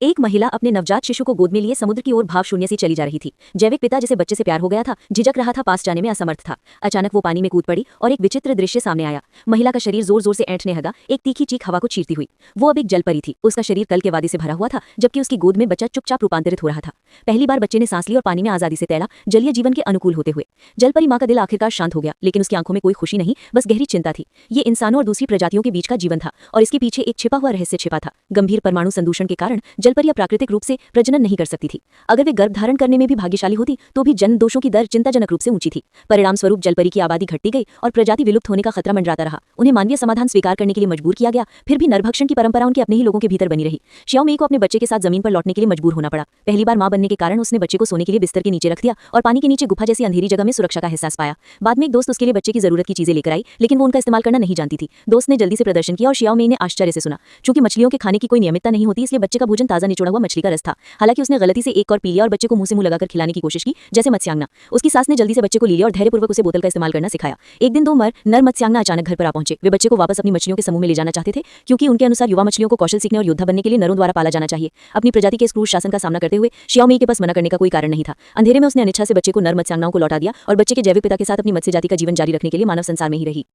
एक महिला अपने नवजात शिशु को गोद में लिए समुद्र की ओर भाव शून्य से चली जा रही थी। जैविक पिता जिसे बच्चे से प्यार हो गया था, झिझक रहा था, पास जाने में असमर्थ था। अचानक वो पानी में कूद पड़ी और एक विचित्र दृश्य सामने आया। महिला का शरीर जोर जोर से ऐंठने लगा, एक तीखी चीख हवा को चीरती हुई। वो अब एक जलपरी थी। उसका शरीर कल के वादे से भरा हुआ था, जबकि उसकी गोद में बच्चा चुपचाप रूपांतरित हो रहा था। पहली बार बच्चे ने सांस ली और पानी में आजादी से तैरा, जलीय जीवन के अनुकूल होते हुए। जलपरी माँ का दिल आखिरकार शांत हो गया, लेकिन उसकी आंखों में कोई खुशी नहीं, बस गहरी चिंता थी। ये इंसानों और दूसरी प्रजातियों के बीच का जीवन था, और इसके पीछे एक छिपा हुआ रहस्य छिपा था। गंभीर परमाणु संदूषण के कारण जलपरियां प्राकृतिक रूप से प्रजनन नहीं कर सकती थी। अगर वे गर्भ धारण करने में भी भाग्यशाली होती तो भी जन्म दोषों की दर चिंताजनक रूप से ऊंची थी। परिणाम स्वरूप जलपरी की आबादी घटती गई और प्रजाति विलुप्त होने का खतरा मंडराता रहा। उन्हें मानवीय समाधान स्वीकार करने के लिए मजबूर किया गया, फिर भी नरभक्षण की परंपरा उनके अपने ही लोगों के भीतर बनी रही। श्याओ मेई को अपने बच्चे के साथ जमीन पर लौटने के लिए मजबूर होना पड़ा। पहली बार मां बनने के कारण उसने बच्चे को सोने के लिए बिस्तर के नीचे रख दिया और पानी के नीचे गुफा जैसी अंधेरी जगह में सुरक्षा का एहसास पाया। बाद में एक दोस्त उसके लिए बच्चे की जरूरत की चीजें लेकर आई, लेकिन वो उनका इस्तेमाल करना नहीं जानती थी। दोस्त ने जल्दी से प्रदर्शन किया और श्याओ मेई ने आश्चर्य से सुना। चूंकि मछलियों के खाने की कोई नियमितता नहीं होती, इसलिए बच्चे का भोजन ताजा निचोड़ा हुआ मछली का रस था। हालांकि उसने गलती से एक और पी लिया और बच्चे को मुंह से मुंह लगाकर खिलाने की कोशिश की, जैसे मत्स्यांगना। उसकी सास ने जल्दी से बच्चे को ले लिया और धैर्यपूर्वक उसे बोतल का इस्तेमाल करना सिखाया। एक दिन दो नर मत्स्यांगना अचानक घर पर आ पहुंचे। वे बच्चे को वापस अपनी मछलियों के समूह में ले जाना चाहते थे, क्योंकि उनके अनुसार युवा मछलियों को कौशल सीखने और योद्धा बनने के लिए नरों द्वारा पाला जाना चाहिए। अपनी प्रजाति के इस क्रूर शासन का सामना करते हुए श्याओ मेई के पास मना करने का कोई कारण नहीं था। अंधेरे में उसने अनिच्छा से बच्चे को नर मत्स्यांगनाओं को लौटा दिया और बच्चे के जैविक पिता के साथ अपनी मत्स्य जाति का जीवन जारी रखने के लिए मानव संसार में ही रही।